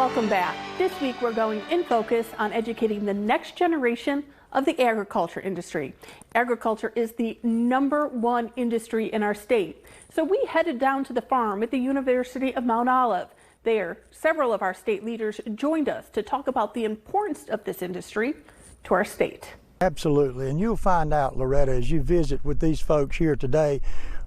Welcome back. This week we're going in focus on educating the next generation of the agriculture industry. Agriculture is the #1 industry in our state. So we headed down to the farm at the University of Mount Olive. There, several of our state leaders joined us to talk about the importance of this industry to our state. Absolutely, and you'll find out, Loretta, as you visit with these folks here today,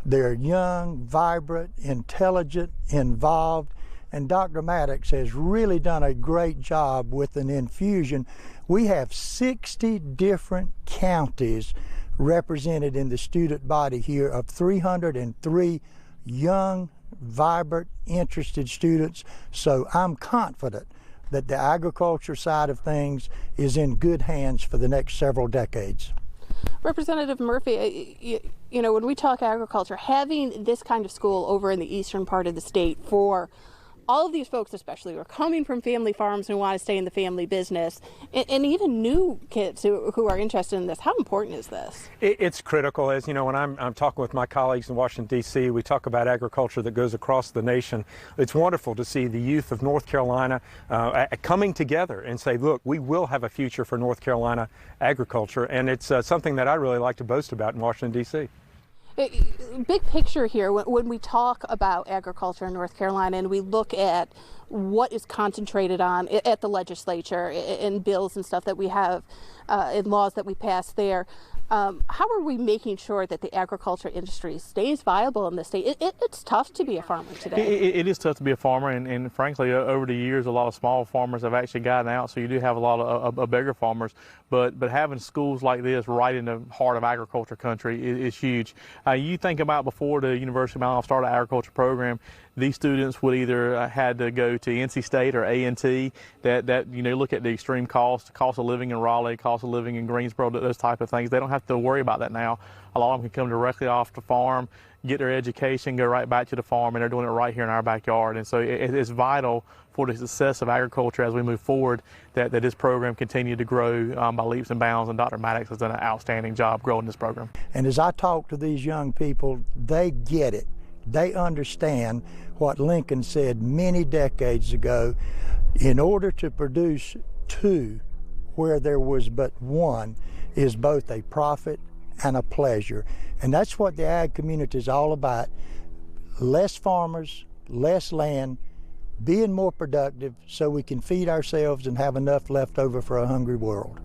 they're young, vibrant, intelligent, involved, and Dr. Maddox has really done a great job with an infusion. We have 60 different counties represented in the student body here of 303 young, vibrant, interested students. So I'm confident that the agriculture side of things is in good hands for the next several decades. Representative Murphy, you know, when we talk agriculture, having this kind of school over in the eastern part of the state for all of these folks, especially who are coming from family farms and want to stay in the family business, and even new kids who are interested in this, how important is this? It's critical. As you know, when I'm talking with my colleagues in Washington, D.C., we talk about agriculture that goes across the nation. It's wonderful to see the youth of North Carolina coming together and say, look, we will have a future for North Carolina agriculture, and it's something that I really like to boast about in Washington, D.C. Big picture here, when we talk about agriculture in North Carolina and we look at what is concentrated on at the legislature in bills and stuff that we have, in laws that we pass there, how are we making sure that the agriculture industry stays viable in the state? It's tough to be a farmer today. It is tough to be a farmer, and frankly, over the years, a lot of small farmers have actually gotten out, so you do have a lot of bigger farmers. But having schools like this right in the heart of agriculture country is huge. You think about before the University of Mount Olive started an agriculture program, these students would either had to go to NC State or A&T. That you know, look at the extreme cost of living in Raleigh, cost of living in Greensboro, those type of things. They don't have to worry about that now. A lot of them can come directly off the farm, get their education, go right back to the farm, and they're doing it right here in our backyard. And so it's vital for the success of agriculture as we move forward that this program continue to grow by leaps and bounds, and Dr. Maddox has done an outstanding job growing this program. And as I talk to these young people, they get it. They understand what Lincoln said many decades ago: in order to produce two where there was but one is both a profit and a pleasure. And that's what the ag community is all about. Less farmers, less land, being more productive so we can feed ourselves and have enough left over for a hungry world.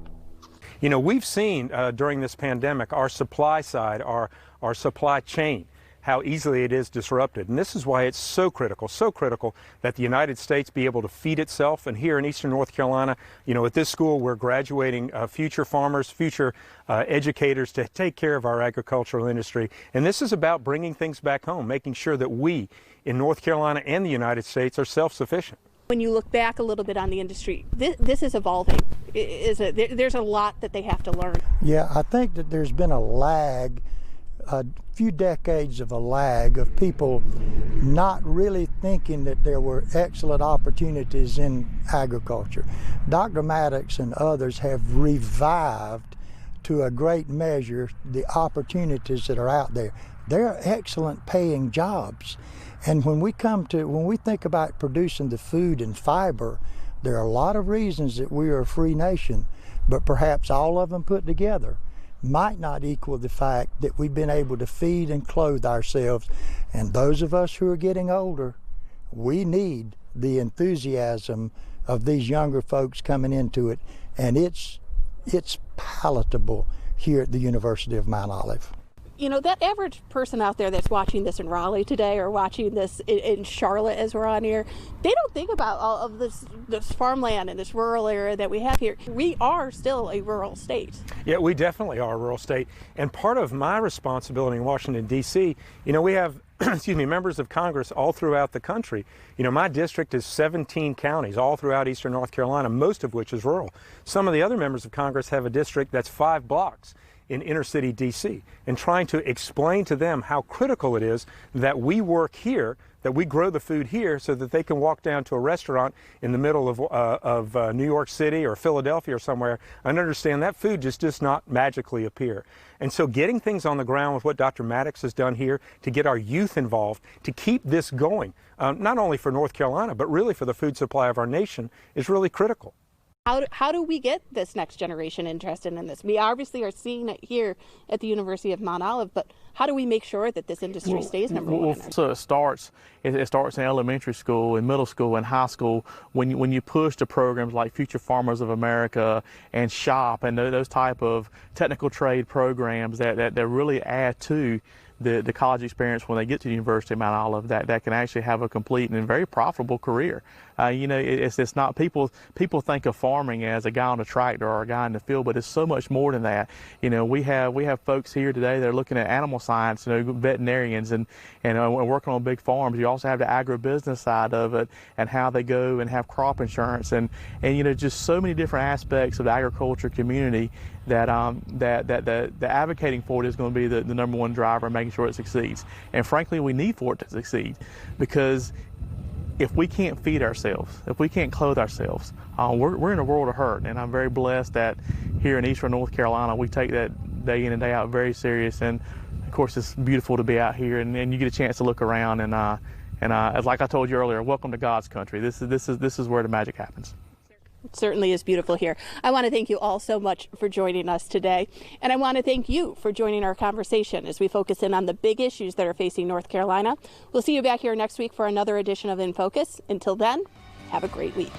You know, we've seen during this pandemic our supply side, our supply chain, how easily it is disrupted. And this is why it's so critical that the United States be able to feed itself. And here in Eastern North Carolina, you know, at this school, we're graduating future farmers, future educators to take care of our agricultural industry. And this is about bringing things back home, making sure that we in North Carolina and the United States are self-sufficient. When you look back a little bit on the industry, this is evolving. There's a lot that they have to learn. Yeah, I think that there's been a lag, a few decades of a lag of people not really thinking that there were excellent opportunities in agriculture. Dr. Maddox and others have revived to a great measure the opportunities that are out there. There are excellent paying jobs. And when we think about producing the food and fiber, there are a lot of reasons that we are a free nation, but perhaps all of them put together might not equal the fact that we've been able to feed and clothe ourselves. And those of us who are getting older, we need the enthusiasm of these younger folks coming into it, and it's palatable here at the University of Mount Olive. You know, that average person out there that's watching this in Raleigh today or watching this in Charlotte as we're on here, they don't think about all of this farmland and this rural area that we have here. We are still a rural state. Yeah, we definitely are a rural state. And part of my responsibility in Washington, D.C., you know, we have members of Congress all throughout the country. You know, my district is 17 counties all throughout Eastern North Carolina, most of which is rural. Some of the other members of Congress have a district that's 5 blocks in inner city DC and trying to explain to them how critical it is that we work here, that we grow the food here so that they can walk down to a restaurant in the middle of New York City or Philadelphia or somewhere and understand that food just does not magically appear. And so getting things on the ground with what Dr. Maddox has done here to get our youth involved, to keep this going, not only for North Carolina, but really for the food supply of our nation, is really critical. How do we get this next generation interested in this? We obviously are seeing it here at the University of Mount Olive, but how do we make sure that this industry stays number one? So it starts in elementary school, in middle school, and high school. When you push to programs like Future Farmers of America and SHOP and those type of technical trade programs that really add to the college experience when they get to the University of Mount Olive, that can actually have a complete and very profitable career. It's not people think of farming as a guy on a tractor or a guy in the field, but it's so much more than that. We have folks here today that are looking at animal science, veterinarians, and working on big farms. You also have the agribusiness side of it and how they go and have crop insurance and just so many different aspects of the agriculture community that the advocating for it is going to be the number one driver in making sure it succeeds. And frankly, we need for it to succeed, because if we can't feed ourselves, if we can't clothe ourselves, we're in a world of hurt. And I'm very blessed that here in Eastern North Carolina, we take that day in and day out very serious. And of course, it's beautiful to be out here, and you get a chance to look around. And as like I told you earlier, welcome to God's country. This is where the magic happens. It certainly is beautiful here. I want to thank you all so much for joining us today. And I want to thank you for joining our conversation as we focus in on the big issues that are facing North Carolina. We'll see you back here next week for another edition of In Focus. Until then, have a great week.